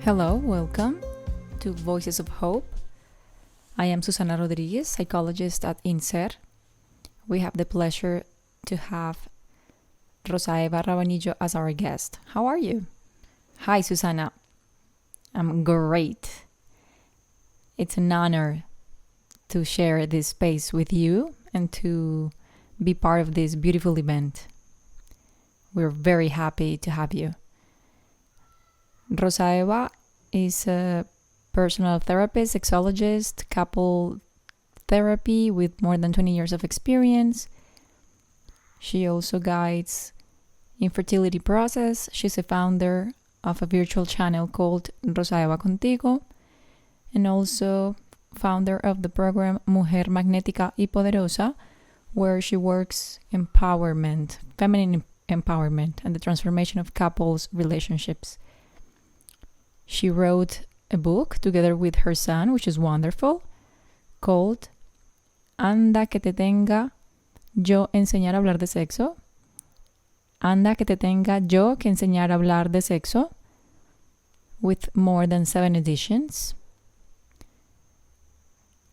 Hello, welcome to Voices of Hope. I am Susana Rodriguez, psychologist at INSER. We have the pleasure to have Rosa Eva Rabanillo as our guest. How are you? Hi, Susana. I'm great. It's an honor to share this space with you and to be part of this beautiful event. We're very happy to have you. Rosa Eva is a personal therapist, sexologist, couple therapy with more than 20 years of experience. She also guides infertility process. She's a founder of a virtual channel called Rosa Eva Contigo and also founder of the program Mujer Magnética y Poderosa, where she works empowerment, feminine empowerment, and the transformation of couples' relationships. She wrote a book together with her son, which is wonderful, called Anda que te tenga yo enseñar a hablar de sexo. Anda que te tenga yo que enseñar a hablar de sexo, with more than 7 editions.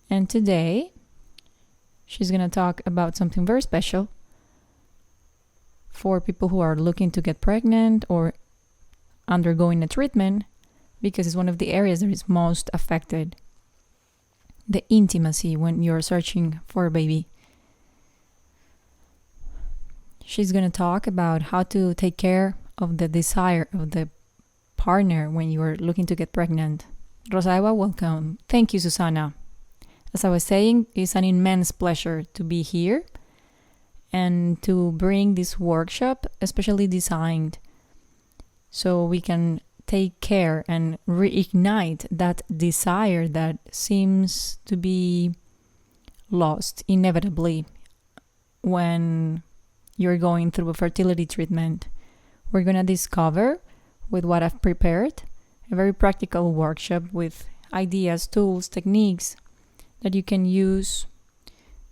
And today, she's going to talk about something very special for people who are looking to get pregnant or undergoing a treatment, because it's one of the areas that is most affected. The intimacy when you're searching for a baby. She's going to talk about how to take care of the desire of the partner when you are looking to get pregnant. Rosa Eva, welcome. Thank you, Susana. As I was saying, it's an immense pleasure to be here and to bring this workshop, especially designed so we can take care and reignite that desire that seems to be lost inevitably when you're going through a fertility treatment. We're going to discover, with what I've prepared, a very practical workshop with ideas, tools, techniques that you can use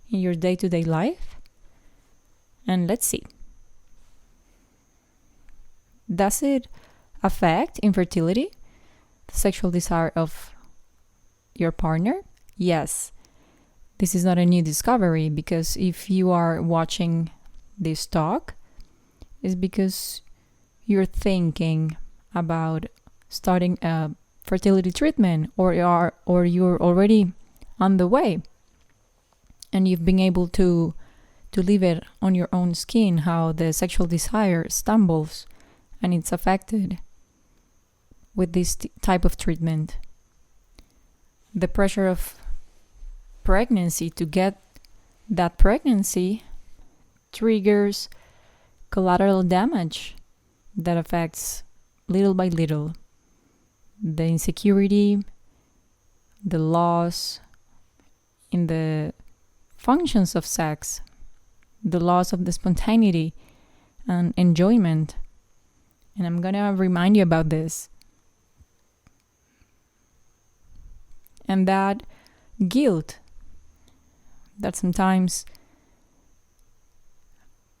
in your day-to-day life. And let's see. Does it affect infertility, the sexual desire of your partner? Yes. This is not a new discovery, because if you are watching this talk, it's because you're thinking about starting a fertility treatment, or you're already on the way and you've been able to live it on your own skin, how the sexual desire stumbles and it's affected with this type of treatment. The pressure of pregnancy to get that pregnancy triggers collateral damage that affects little by little the insecurity, the loss in the functions of sex, the loss of the spontaneity and enjoyment. And I'm gonna remind you about this. And that guilt that sometimes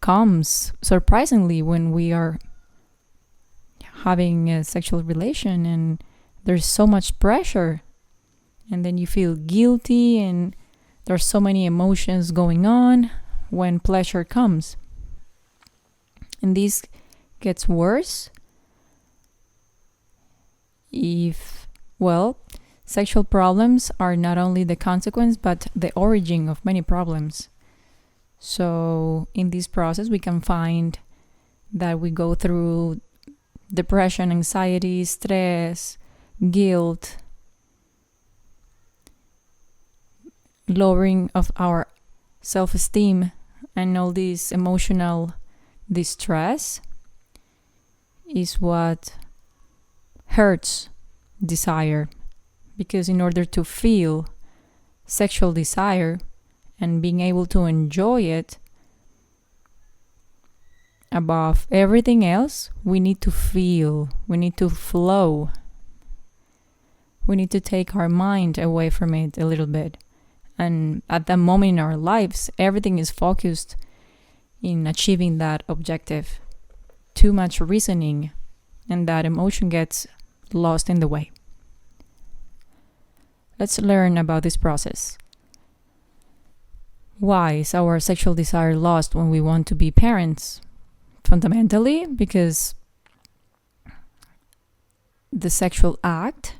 comes surprisingly when we are having a sexual relation and there's so much pressure, and then you feel guilty and there's so many emotions going on when pleasure comes. And this gets worse if, sexual problems are not only the consequence, but the origin of many problems. So in this process, we can find that we go through depression, anxiety, stress, guilt, lowering of our self-esteem, and all this emotional distress is what hurts desire. Because in order to feel sexual desire and being able to enjoy it above everything else, we need to feel, we need to flow. We need to take our mind away from it a little bit. And at that moment in our lives, everything is focused in achieving that objective. Too much reasoning, and that emotion gets lost in the way. Let's learn about this process. Why is our sexual desire lost when we want to be parents? Fundamentally, because the sexual act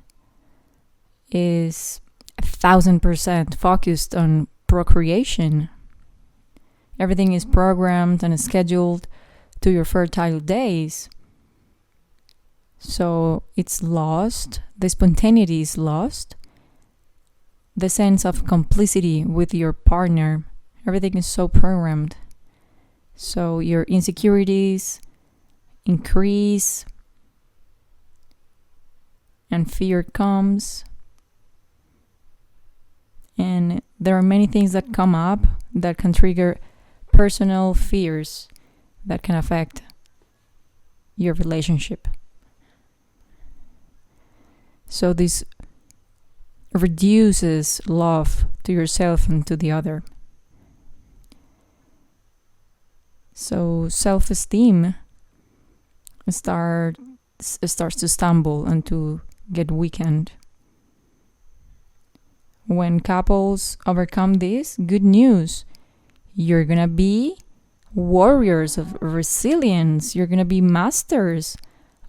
is 1,000% focused on procreation. Everything is programmed and scheduled to your fertile days. So it's lost, the spontaneity is lost, the sense of complicity with your partner. Everything is so programmed. So your insecurities increase and fear comes. And there are many things that come up that can trigger personal fears that can affect your relationship. So this reduces love to yourself and to the other. So self-esteem starts to stumble and to get weakened. When couples overcome this, good news, you're gonna be warriors of resilience. You're gonna be masters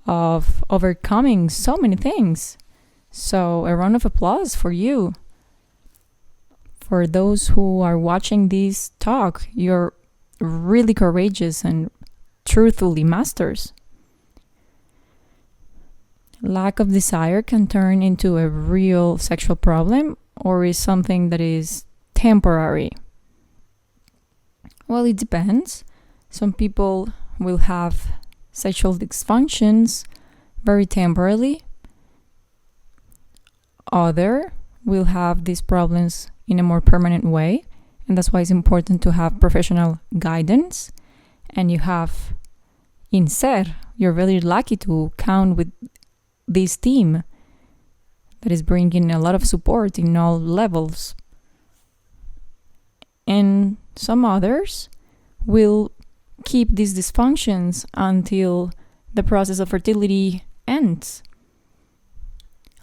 of overcoming so many things. So a round of applause for you. For those who are watching this talk, you're really courageous and truthfully masters. Lack of desire can turn into a real sexual problem or is something that is temporary. Well, it depends. Some people will have sexual dysfunctions very temporarily. Other will have these problems in a more permanent way. And that's why it's important to have professional guidance. And you have INSER. You're really lucky to count with this team that is bringing a lot of support in all levels. And some others will keep these dysfunctions until the process of fertility ends.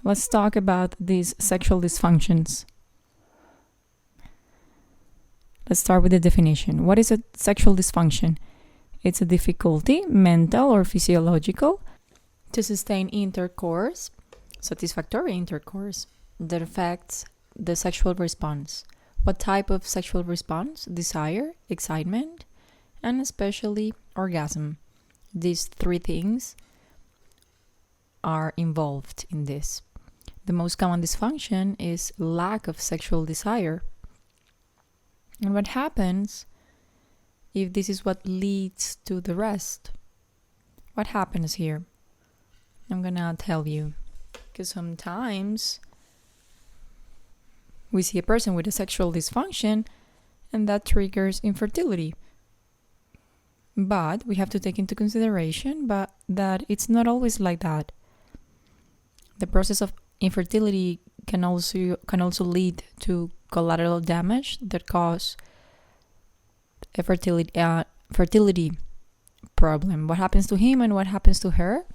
Let's talk about these sexual dysfunctions. Let's start with the definition. What is a sexual dysfunction? It's a difficulty, mental or physiological, to sustain intercourse, satisfactory intercourse, that affects the sexual response. What type of sexual response? Desire, excitement, and especially orgasm. These three things are involved in this. The most common dysfunction is lack of sexual desire. And what happens if this is what leads to the rest? What happens here? I'm gonna tell you. Because sometimes we see a person with a sexual dysfunction and that triggers infertility. But we have to take into consideration that it's not always like that. The process of infertility can also lead to collateral damage that cause a fertility problem. What happens to him and what happens to her?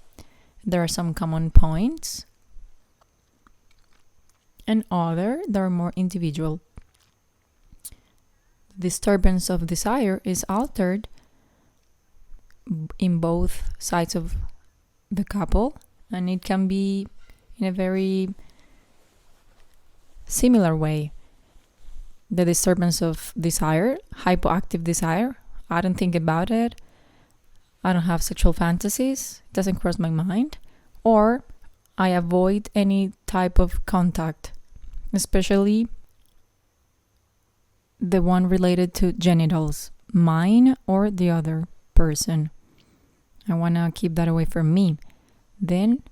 There are some common points, and other that are more individual. Disturbance of desire is altered in both sides of the couple, and it can be in a very similar way. The disturbance of desire, hypoactive desire, I don't think about it, I don't have sexual fantasies, it doesn't cross my mind, or I avoid any type of contact, especially the one related to genitals, mine or the other person. I want to keep that away from me. Then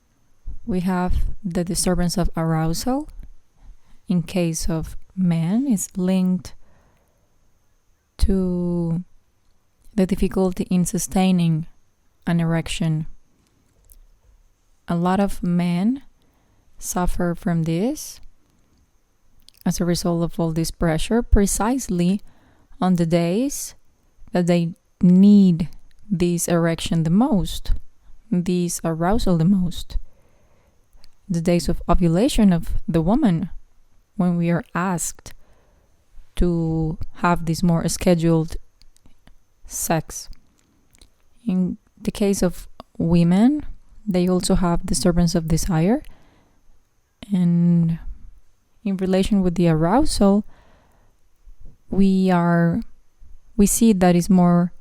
we have the disturbance of arousal. In case of men, is linked to the difficulty in sustaining an erection. A lot of men suffer from this as a result of all this pressure, precisely on the days that they need this erection the most, this arousal the most. The days of ovulation of the woman, when we are asked to have this more scheduled sex. In the case of women, they also have disturbance of desire, and in relation with the arousal, we see that is more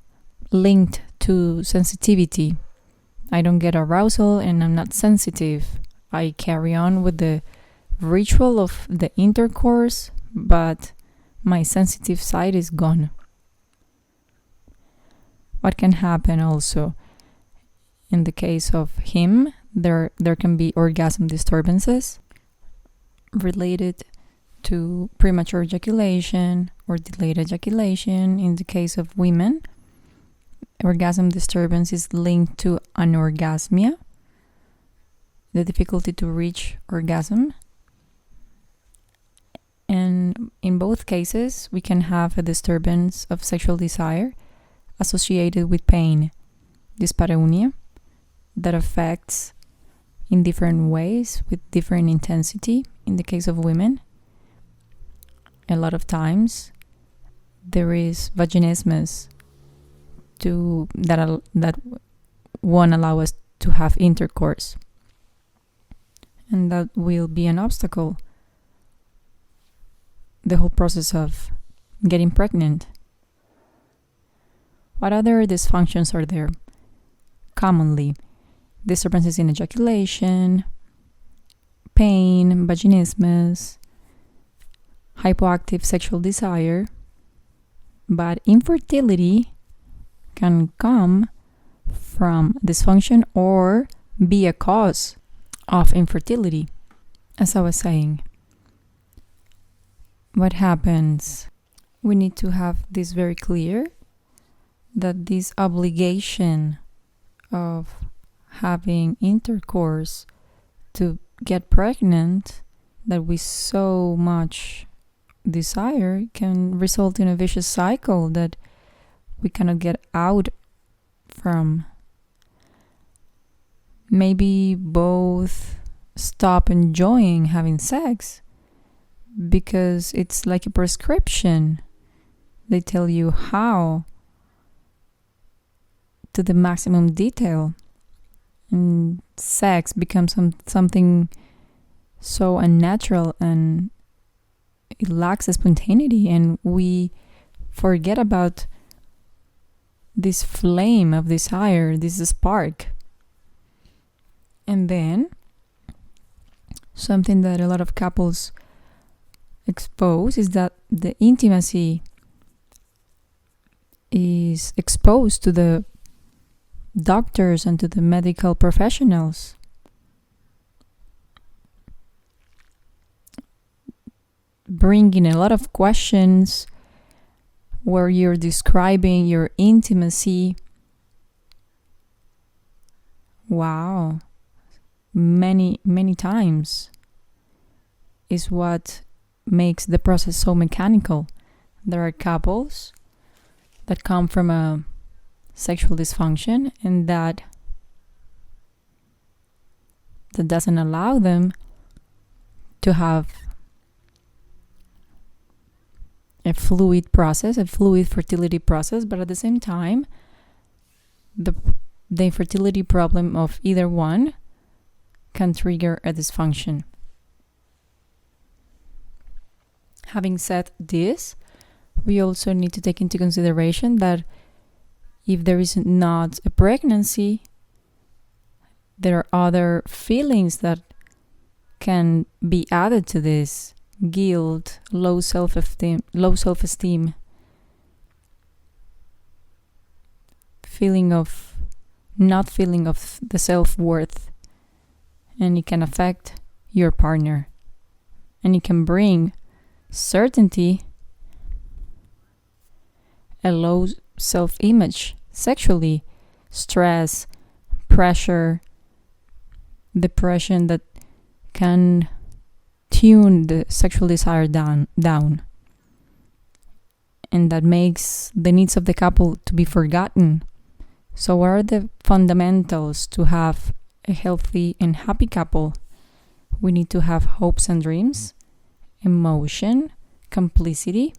linked to sensitivity. I don't get arousal and I'm not sensitive. I carry on with the ritual of the intercourse, but my sensitive side is gone. What can happen also? In the case of him, there can be orgasm disturbances related to premature ejaculation or delayed ejaculation. In the case of women, orgasm disturbance is linked to anorgasmia, the difficulty to reach orgasm. And in both cases, we can have a disturbance of sexual desire associated with pain, dyspareunia, that affects in different ways with different intensity. In the case of women, a lot of times there is vaginismus that won't allow us to have intercourse, and that will be an obstacle the whole process of getting pregnant. What other dysfunctions are there? Commonly, disturbances in ejaculation, pain, vaginismus, hypoactive sexual desire, but infertility can come from dysfunction or be a cause of infertility. As I was saying, what happens? We need to have this very clear, that this obligation of having intercourse to get pregnant that we so much desire can result in a vicious cycle that we cannot get out from. Maybe both stop enjoying having sex because it's like a prescription. They tell you how to the maximum detail, and sex becomes something so unnatural, and it lacks spontaneity, and we forget about this flame of desire, this spark. And then something that a lot of couples expose is that the intimacy is exposed to the doctors and to the medical professionals. Bringing a lot of questions where you're describing your intimacy. Wow. Many times is what makes the process so mechanical. There are couples that come from a sexual dysfunction, and that doesn't allow them to have a fluid fertility process, but at the same time, the infertility problem of either one can trigger a dysfunction. Having said this, we also need to take into consideration that if there is not a pregnancy, there are other feelings that can be added to this: guilt, low self-esteem, feeling of the self-worth, and it can affect your partner, and it can bring certainty, a low self-image sexually, stress, pressure, depression that can tune the sexual desire down, and that makes the needs of the couple to be forgotten. So what are the fundamentals to have a healthy and happy couple? We need to have hopes and dreams, emotion, complicity,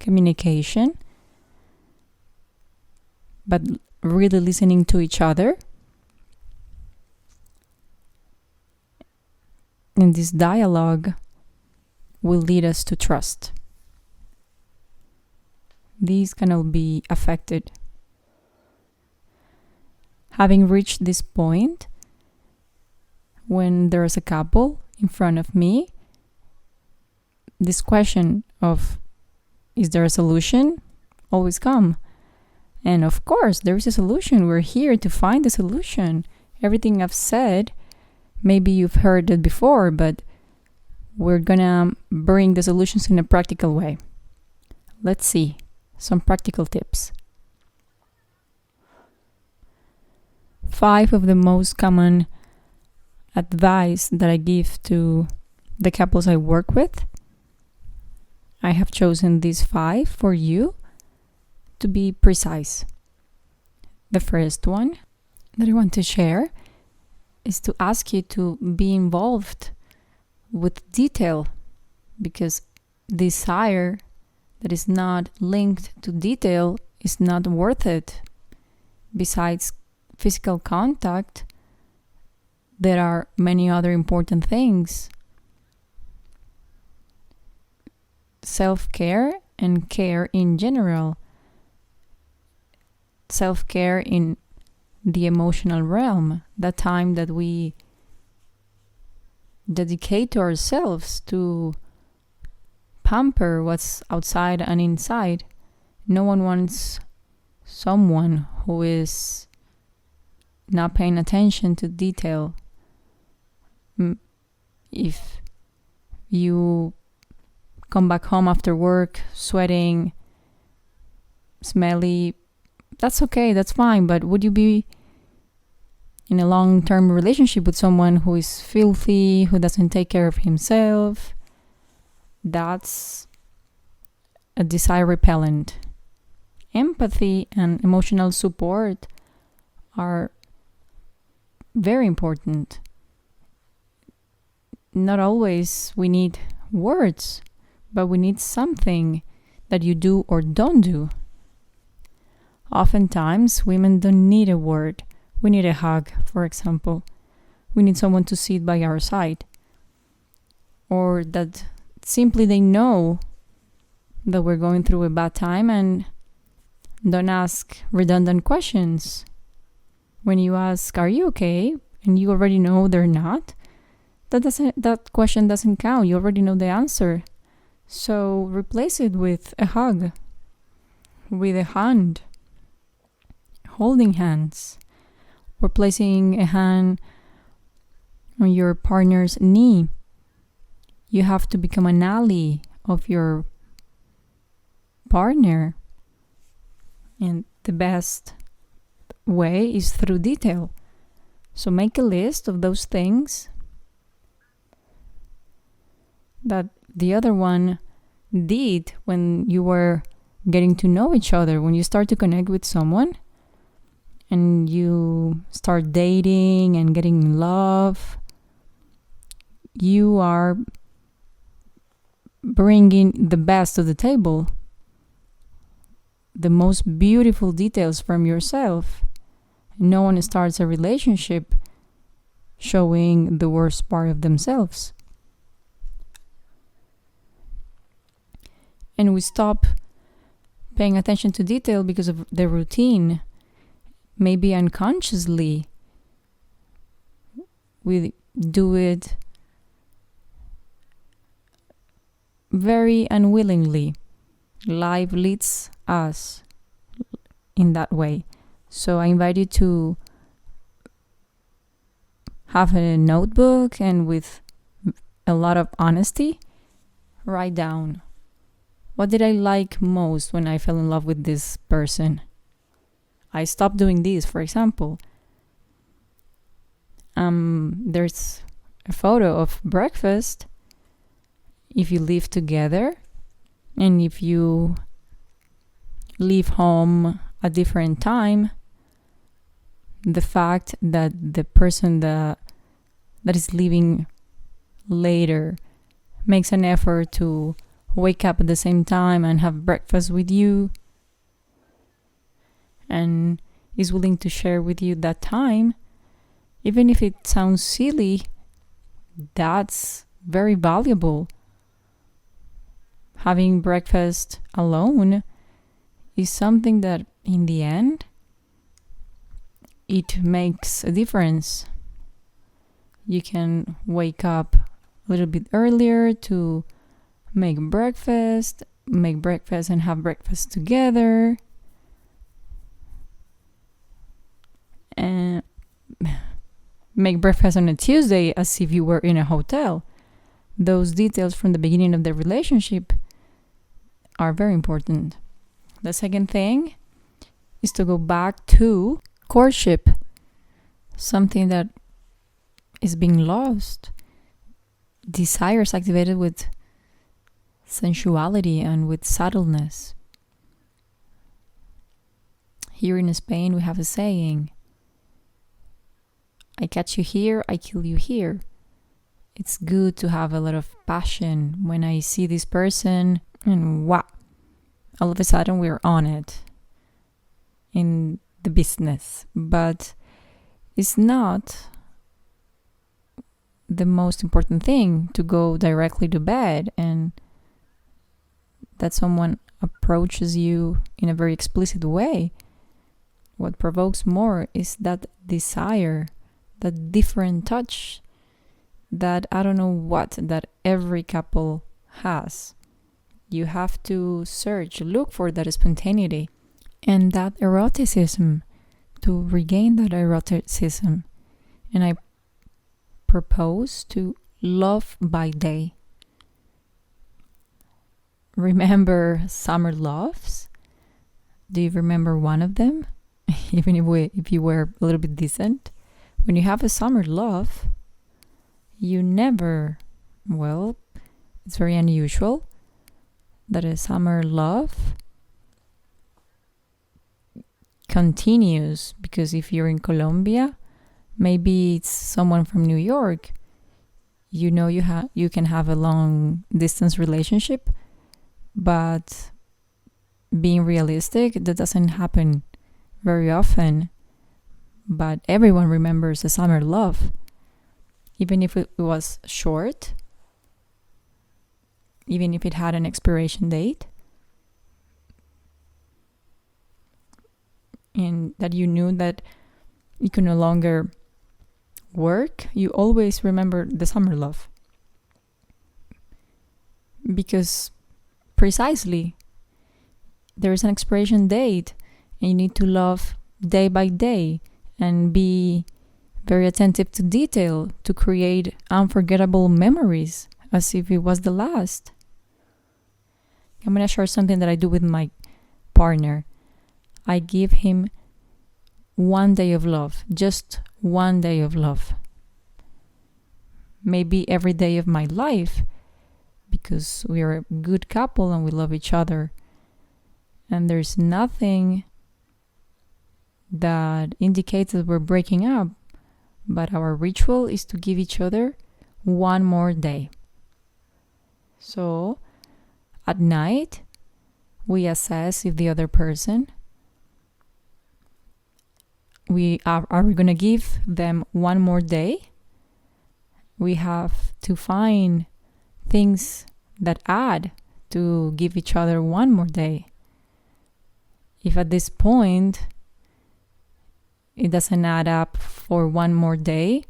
communication, but really listening to each other. And this dialogue will lead us to trust. These can all be affected. Having reached this point, when there's a couple in front of me, this question of, is there a solution, always come. And of course, there is a solution. We're here to find the solution. Everything I've said, maybe you've heard it before, but we're gonna bring the solutions in a practical way. Let's see some practical tips. 5 of the most common advice that I give to the couples I work with. I have chosen these 5 for you to be precise. The first one that I want to share is to ask you to be involved with detail, because desire that is not linked to detail is not worth it. Besides physical contact, there are many other important things. Self-care and care in general. Self-care in the emotional realm, the time that we dedicate to ourselves to pamper what's outside and inside. No one wants someone who is not paying attention to detail. If you come back home after work sweating, smelly, that's okay, that's fine, but would you be in a long-term relationship with someone who is filthy, who doesn't take care of himself? That's a desire repellent. Empathy and emotional support are very important. Not always we need words, but we need something that you do or don't do. Oftentimes, women don't need a word. We need a hug, for example. We need someone to sit by our side. Or that simply they know that we're going through a bad time and don't ask redundant questions. When you ask, are you okay? And you already know they're not, that question doesn't count. You already know the answer. So replace it with a hug, with a hand, holding hands, or placing a hand on your partner's knee. You have to become an ally of your partner. And the best way is through detail. So make a list of those things that the other one did when you were getting to know each other. When you start to connect with someone and you start dating and getting in love, you are bringing the best to the table, the most beautiful details from yourself. No one starts a relationship showing the worst part of themselves. And we stop paying attention to detail because of the routine. Maybe unconsciously we do it very unwillingly. Life leads us in that way. So I invite you to have a notebook and with a lot of honesty, write down, what did I like most when I fell in love with this person? I stopped doing this, for example. There's a photo of breakfast. If you live together and if you leave home a different time, the fact that the person that is leaving later makes an effort to wake up at the same time and have breakfast with you, and is willing to share with you that time, even if it sounds silly, that's very valuable. Having breakfast alone is something that in the end, it makes a difference. You can wake up a little bit earlier to make breakfast and have breakfast together. And make breakfast on a Tuesday as if you were in a hotel. Those details from the beginning of the relationship are very important. The second thing is to go back to courtship, something that is being lost. Desire is activated with sensuality and with subtleness. Here in Spain, we have a saying, I catch you here, I kill you here. It's good to have a lot of passion when I see this person and wow, all of a sudden we're on it in the business. But it's not the most important thing to go directly to bed and that someone approaches you in a very explicit way. What provokes more is that desire, that different touch, that I don't know what, that every couple has. You have to search, look for that spontaneity and that eroticism, to regain that eroticism. And I propose to love by day. Remember summer loves? Do you remember one of them? Even if you were a little bit decent? When you have a summer love, you never, well, it's very unusual that a summer love continues, because if you're in Colombia, maybe it's someone from New York, you know you can have a long distance relationship, but being realistic, that doesn't happen very often. But everyone remembers a summer love, even if it was short, even if it had an expiration date, and that you knew that you could no longer work, you always remember the summer love. Because precisely, there is an expiration date, and you need to love day by day and be very attentive to detail to create unforgettable memories as if it was the last. I'm going to share something that I do with my partner. I give him 1 day of love, just 1 day of love. Maybe every day of my life, because we are a good couple and we love each other. And there's nothing that indicates that we're breaking up, but our ritual is to give each other 1 more day. So at night, we assess if the other person, are we going to give them 1 more day? We have to find things that add to give each other 1 more day. If at this point it doesn't add up for 1 more day,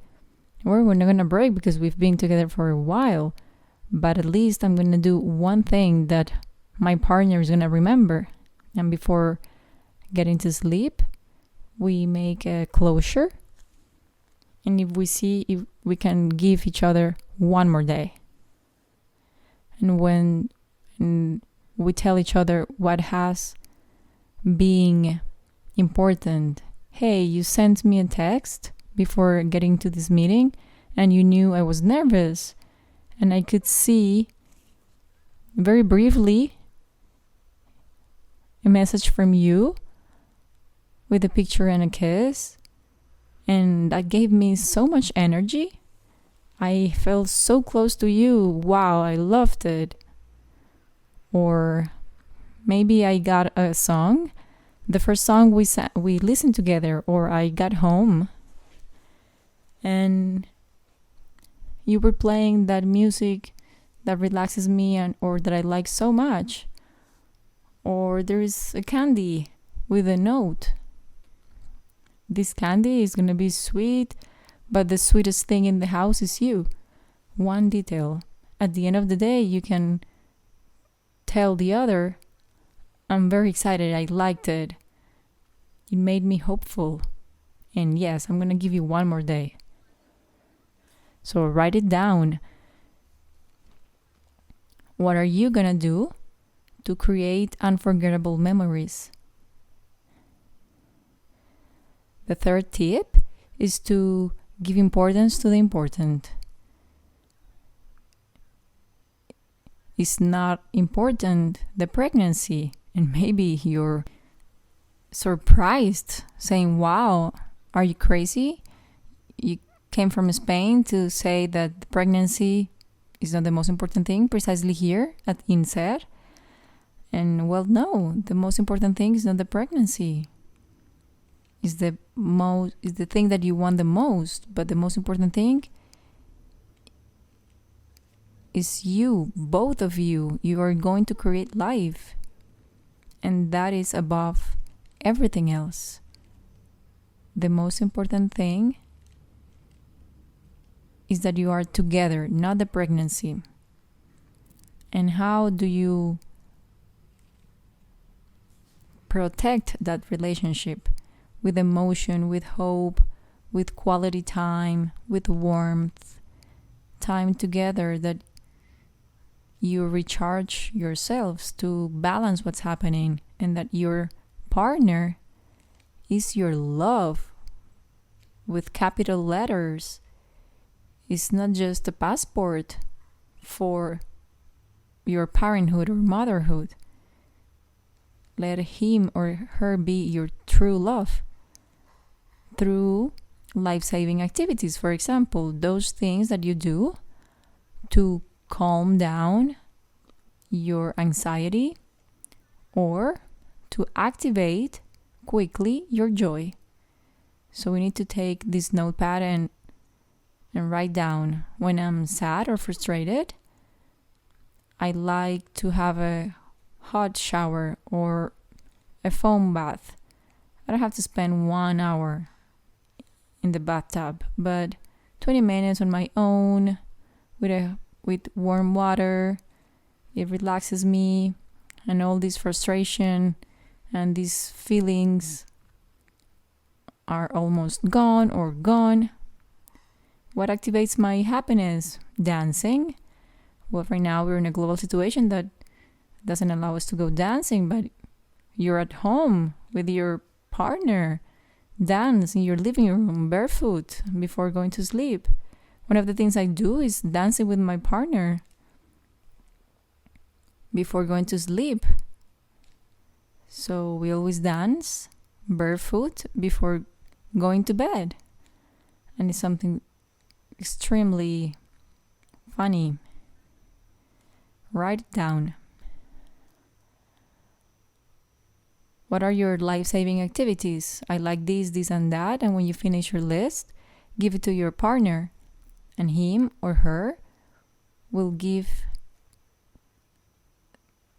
we're not going to break because we've been together for a while. But at least I'm going to do one thing that my partner is going to remember. And before getting to sleep, we make a closure. And if we see if we can give each other 1 more day. And when we tell each other what has been important. Hey, you sent me a text before getting to this meeting and you knew I was nervous. And I could see very briefly a message from you with a picture and a kiss. And that gave me so much energy. I felt so close to you. Wow, I loved it. Or maybe I got a song, the first song we listened together, or I got home and you were playing that music that relaxes me or that I like so much. Or there is a candy with a note. This candy is going to be sweet, but the sweetest thing in the house is you. One detail. At the end of the day, you can tell the other, I'm very excited, I liked it. It made me hopeful. And yes, I'm going to give you one more day. So write it down. What are you going to do to create unforgettable memories? The third tip is to give importance to the important. It's not important, the pregnancy, and maybe you're surprised saying, wow, are you crazy? You came from Spain to say that the pregnancy is not the most important thing precisely here at INSER. And well, no, the most important thing is not the pregnancy. Is the thing that you want the most, but the most important thing is you, both of you. You are going to create life, and that is above everything else. The most important thing is that you are together, not the pregnancy. And how do you protect that relationship? With emotion, with hope, with quality time, with warmth, time together that you recharge yourselves to balance what's happening, and that your partner is your love with capital letters. It's not just a passport for your parenthood or motherhood. Let him or her be your true love. Through life-saving activities, for example, those things that you do to calm down your anxiety or to activate quickly your joy. So we need to take this notepad and write down, when I'm sad or frustrated, I like to have a hot shower or a foam bath. I don't have to spend 1 hour in the bathtub, but 20 minutes on my own with warm water. It relaxes me, and all this frustration and these feelings are almost gone or gone. What activates my happiness? Dancing. Well, right now we're in a global situation that doesn't allow us to go dancing, but you're at home with your partner. Dance in your living room barefoot before going to sleep. One of the things I do is dancing with my partner before going to sleep. So we always dance barefoot before going to bed. And it's something extremely funny. Write it down. What are your life-saving activities? I like this, and that. And when you finish your list, give it to your partner. And him or her will give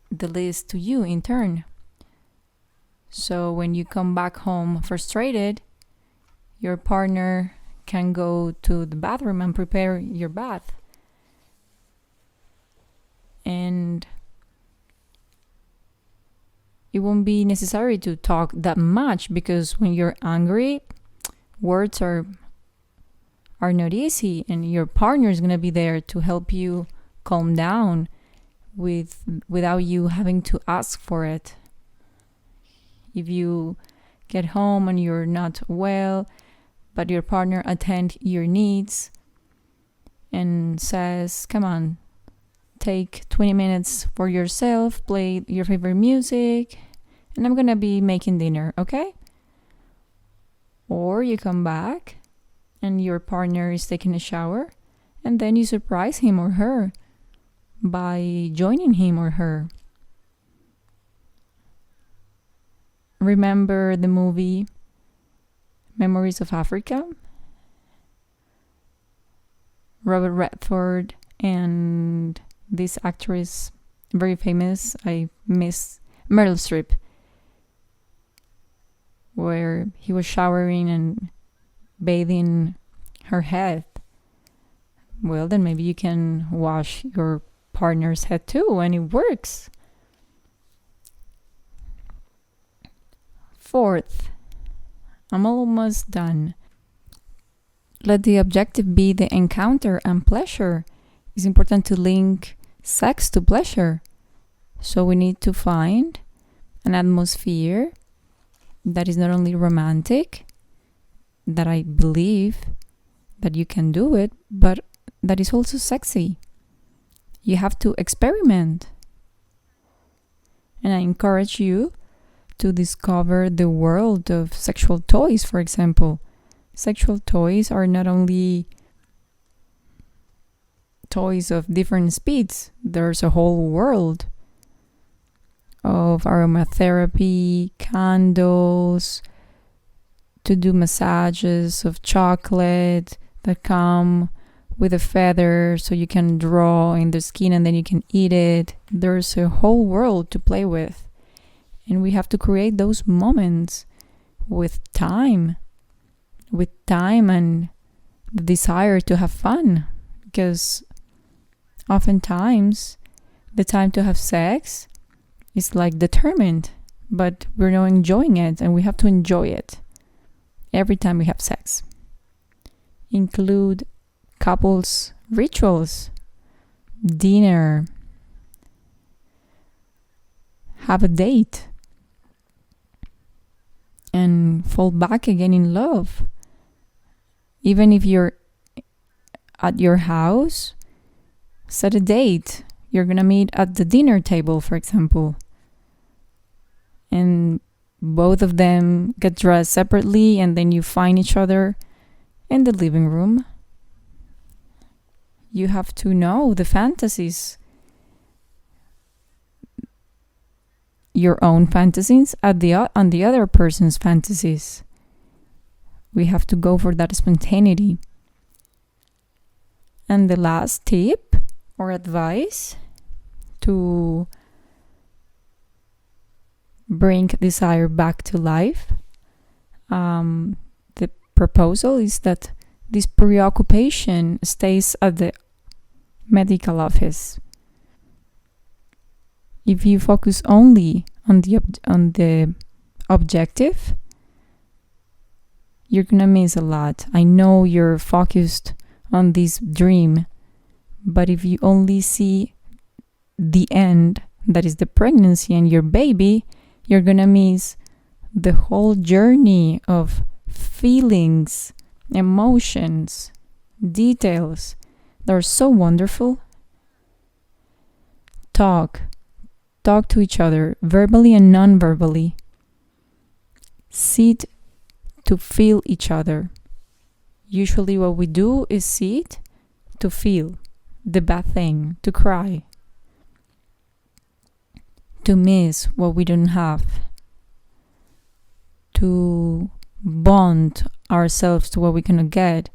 the list to you in turn. So when you come back home frustrated, your partner can go to the bathroom and prepare your bath. And it won't be necessary to talk that much, because when you're angry, words are not easy, and your partner is going to be there to help you calm down without you having to ask for it. If you get home and you're not well, but your partner attends your needs and says, come on, take 20 minutes for yourself, play your favorite music, and I'm gonna be making dinner, okay? Or you come back and your partner is taking a shower And then you surprise him or her by joining him or her. Remember the movie Memories of Africa? Robert Redford and this actress, very famous, I miss, Meryl Streep, where he was showering and bathing her head. Well, then maybe you can wash your partner's head too, and it works. Fourth, I'm almost done. Let the objective be the encounter and pleasure. It's important to link sex to pleasure. So we need to find an atmosphere that is not only romantic, that I believe that you can do it, but that is also sexy. You have to experiment. And I encourage you to discover the world of sexual toys, for example. Sexual toys are not only toys of different speeds. There's a whole world of aromatherapy, candles, to do massages of chocolate that come with a feather so you can draw in the skin and then you can eat it. There's a whole world to play with. And we have to create those moments with time and the desire to have fun, because oftentimes the time to have sex is like determined, but we're not enjoying it, and we have to enjoy it every time we have sex. Include couples rituals, dinner, have a date, and fall back again in love. Even if you're at your house, set a date. You're gonna meet at the dinner table, for example. And both of them get dressed separately, and then you find each other in the living room. You have to know the fantasies. Your own fantasies on the other person's fantasies. We have to go for that spontaneity. And the last tip or advice to bring desire back to life, the proposal is that this preoccupation stays at the medical office. If you focus only on the objective, you're gonna miss a lot. I know you're focused on this dream, but if you only see the end, that is the pregnancy and your baby, you're gonna miss the whole journey of feelings, emotions, details that are so wonderful. Talk to each other, verbally and non-verbally. Sit to feel each other. Usually what we do is sit to feel the bad thing, to cry, to miss what we don't have, to bond ourselves to what we cannot get,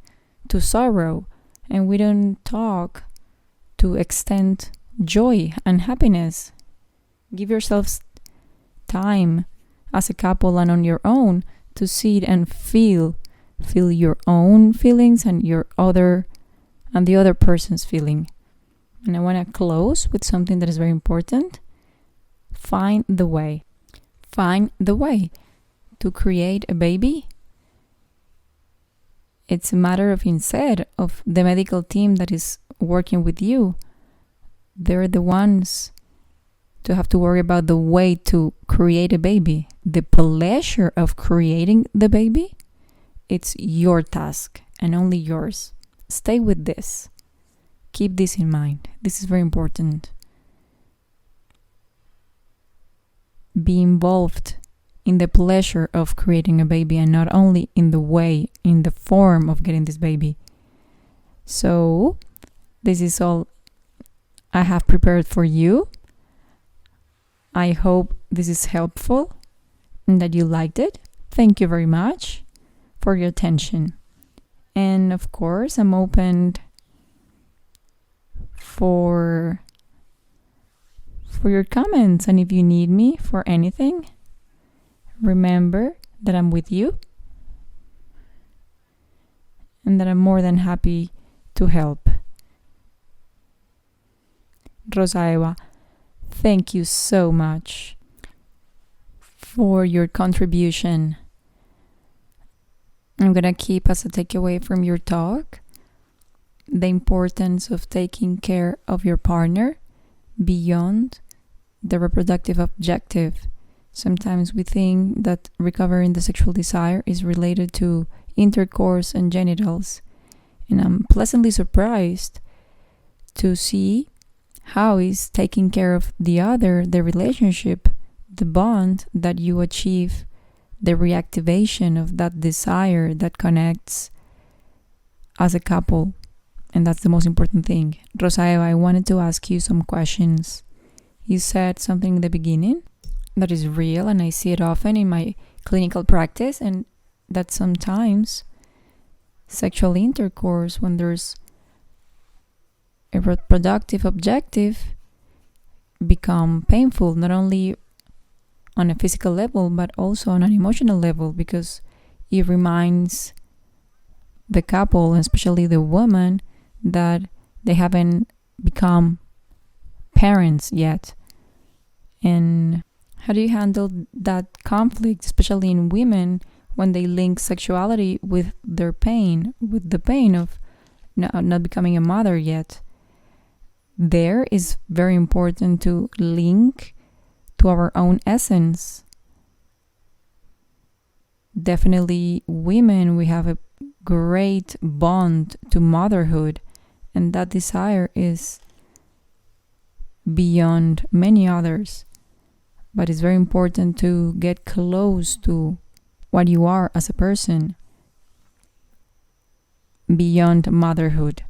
to sorrow, and we don't talk to extend joy and happiness. Give yourselves time as a couple and on your own to sit and feel your own feelings and the other person's feeling. And I want to close with something that is very important. Find the way to create a baby. It's a matter of instead of the medical team that is working with you. They're the ones to have to worry about the way to create a baby. The pleasure of creating the baby, it's your task and only yours. Stay with this. Keep this in mind. This is very important. Be involved in the pleasure of creating a baby and not only in the way, in the form of getting this baby. So, this is all I have prepared for you. I hope this is helpful and that you liked it. Thank you very much for your attention. And of course, I'm open for your comments. And if you need me for anything, remember that I'm with you and that I'm more than happy to help. Rosa Eva, thank you so much for your contribution. I'm going to keep as a takeaway from your talk the importance of taking care of your partner beyond the reproductive objective. Sometimes we think that recovering the sexual desire is related to intercourse and genitals. And I'm pleasantly surprised to see how is taking care of the other, the relationship, the bond that you achieve, the reactivation of that desire that connects as a couple. And that's the most important thing. Rosa Eva, I wanted to ask you some questions. You said something in the beginning that is real, and I see it often in my clinical practice, and that sometimes sexual intercourse, when there's a reproductive objective, become painful, not only on a physical level, but also on an emotional level, because it reminds the couple, and especially the woman, that they haven't become parents yet. And how do you handle that conflict, especially in women, when they link sexuality with their pain, with the pain of not becoming a mother yet? There is very important to link to our own essence. Definitely women, we have a great bond to motherhood, and that desire is beyond many others. But it's very important to get close to what you are as a person beyond motherhood.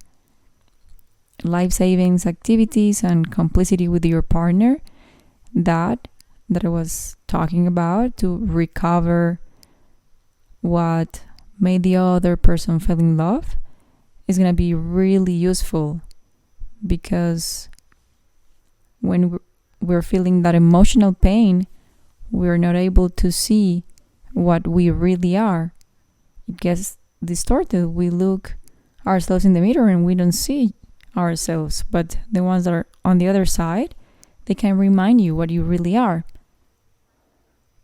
Life savings activities and complicity with your partner, that I was talking about, to recover what made the other person fell in love, is going to be really useful, because when we're feeling that emotional pain, we're not able to see what we really are. It gets distorted. We look ourselves in the mirror and we don't see ourselves, but the ones that are on the other side, they can remind you what you really are.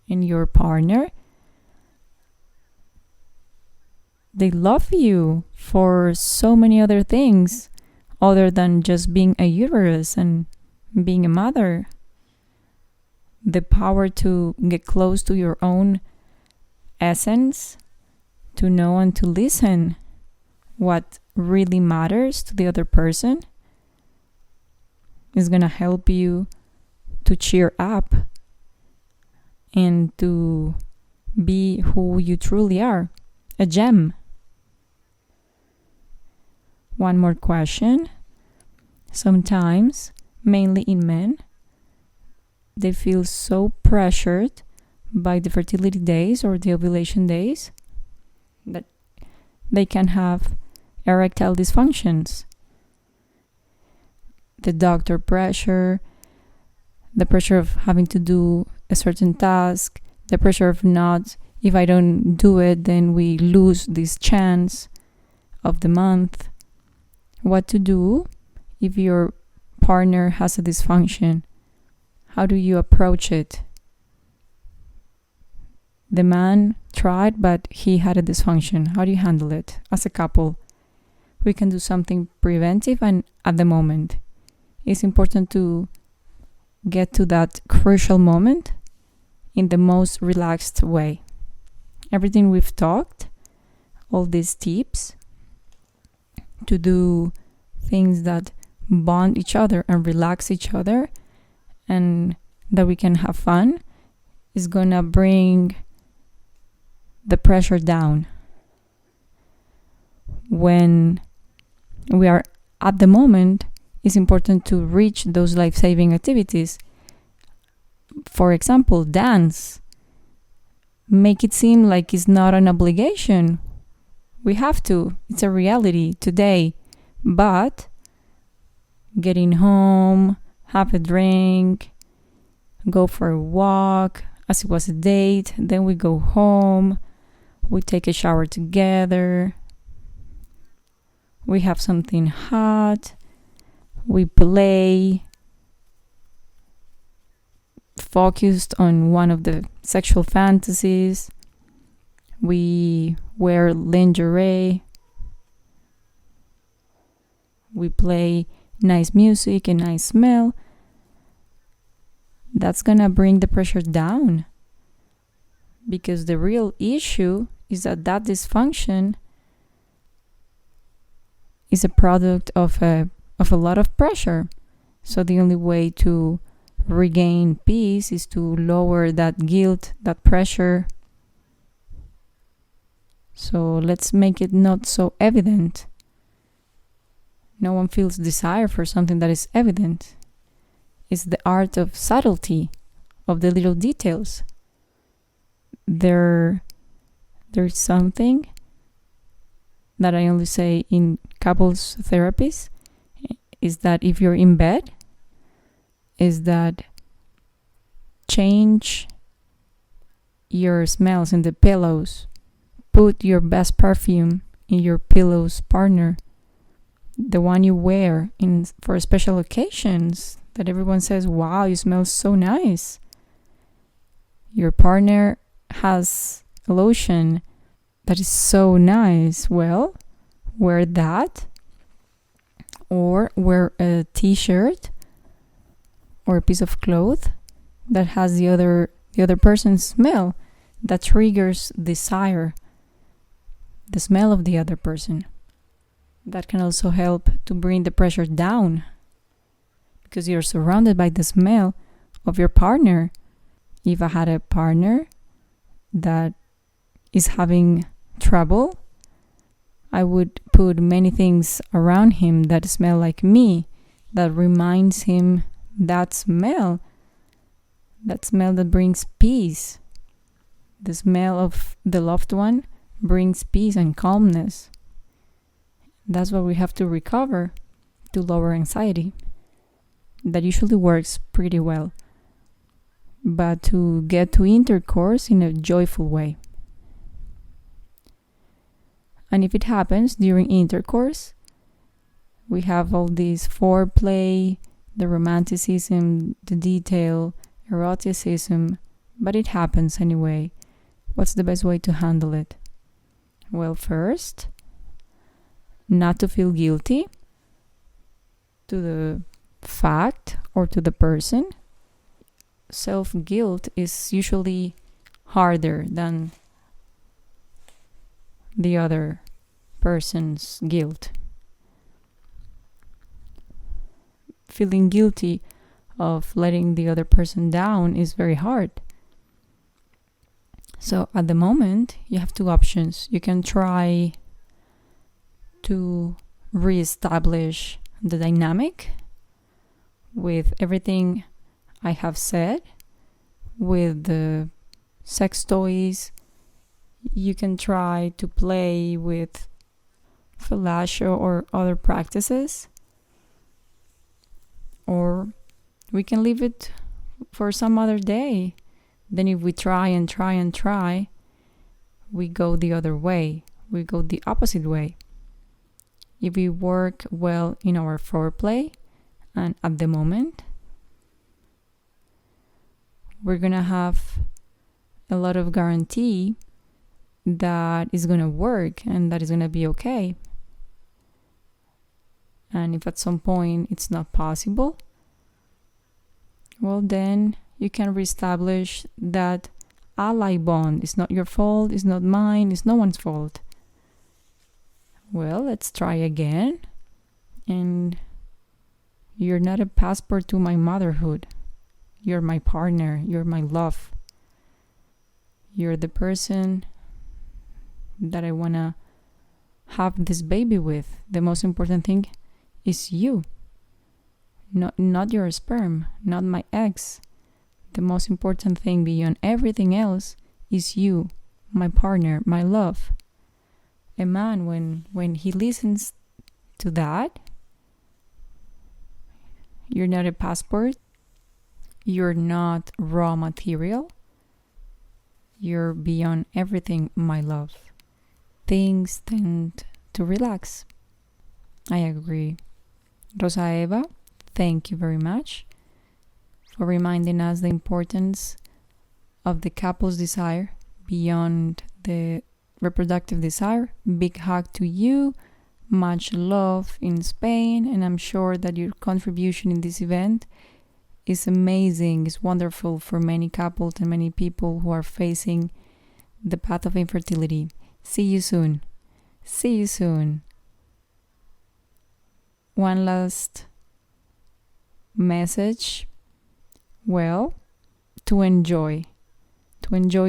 And your partner, they love you for so many other things other than just being a uterus and being a mother. The power to get close to your own essence, to know and to listen what really matters to the other person, is going to help you to cheer up and to be who you truly are, a gem. One more question. Sometimes, mainly in men, they feel so pressured by the fertility days or the ovulation days that they can have erectile dysfunctions. The doctor pressure, the pressure of having to do a certain task, the pressure of not, if I don't do it, then we lose this chance of the month. What to do if your partner has a dysfunction? How do you approach it? The man tried, but he had a dysfunction. How do you handle it as a couple? We can do something preventive and at the moment. It's important to get to that crucial moment in the most relaxed way. Everything we've talked, all these tips to do things that bond each other and relax each other and that we can have fun, is gonna bring the pressure down. When we are at the moment, it's important to reach those life-saving activities. For example, dance. Make it seem like it's not an obligation. We have to. It's a reality today. But getting home, have a drink, go for a walk, as it was a date, then we go home, we take a shower together, we have something hot, we play, focused on one of the sexual fantasies, we wear lingerie, we play nice music and nice smell. That's gonna bring the pressure down, because the real issue is that dysfunction is a product of a lot of pressure. So the only way to regain peace is to lower that guilt, that pressure. So let's make it not so evident. No one feels desire for something that is evident. It's the art of subtlety, of the little details. There's something that I only say in couples therapies, is that if you're in bed, is that change your smells in the pillows. Put your best perfume in your pillow's partner, the one you wear for special occasions, that everyone says, wow, you smell so nice. Your partner has a lotion that is so nice. Well, wear that, or wear a t-shirt or a piece of cloth that has the other person's smell, that triggers desire, the smell of the other person. That can also help to bring the pressure down, because you're surrounded by the smell of your partner. If I had a partner that is having trouble, I would put many things around him that smell like me, that reminds him that smell that brings peace. The smell of the loved one brings peace and calmness. That's what we have to recover to lower anxiety. That usually works pretty well. But to get to intercourse in a joyful way. And if it happens during intercourse, we have all this foreplay, the romanticism, the detail, eroticism, but it happens anyway. What's the best way to handle it? Well, first, not to feel guilty to the fact or to the person. Self-guilt is usually harder than the other person's guilt. Feeling guilty of letting the other person down is very hard. So at the moment, you have two options. You can try to reestablish the dynamic with everything I have said, with the sex toys. You can try to play with fellatio or other practices, or we can leave it for some other day. Then if we try and try and try, we go the other way. We go the opposite way. If we work well in our foreplay, and at the moment, we're gonna have a lot of guarantee that is gonna work and that is gonna be okay. And if at some point it's not possible, well, then you can reestablish that ally bond. It's not your fault, it's not mine, it's no one's fault. Well, let's try again. And you're not a passport to my motherhood. You're my partner, you're my love. You're the person that I wanna have this baby with. The most important thing is you. Not your sperm, not my eggs. The most important thing beyond everything else is you, my partner, my love. A man, when he listens to that, you're not a passport, you're not raw material, you're beyond everything, my love. Things tend to relax. I agree. Rosa Eva, thank you very much for reminding us the importance of the couple's desire beyond the reproductive desire. Big hug to you. Much love in Spain, and I'm sure that your contribution in this event is amazing, is wonderful for many couples and many people who are facing the path of infertility. See you soon. See you soon. One last message. Well, to enjoy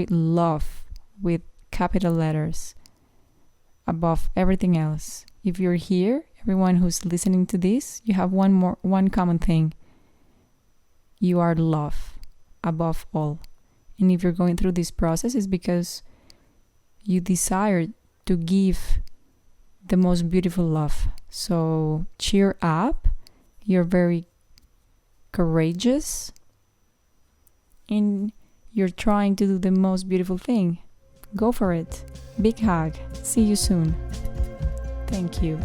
love with capital letters above everything else. If you're here, everyone who's listening to this, you have one common thing. You are love above all. And if you're going through this process, it's because you desire to give the most beautiful love. So cheer up. You're very courageous. And you're trying to do the most beautiful thing. Go for it. Big hug. See you soon. Thank you.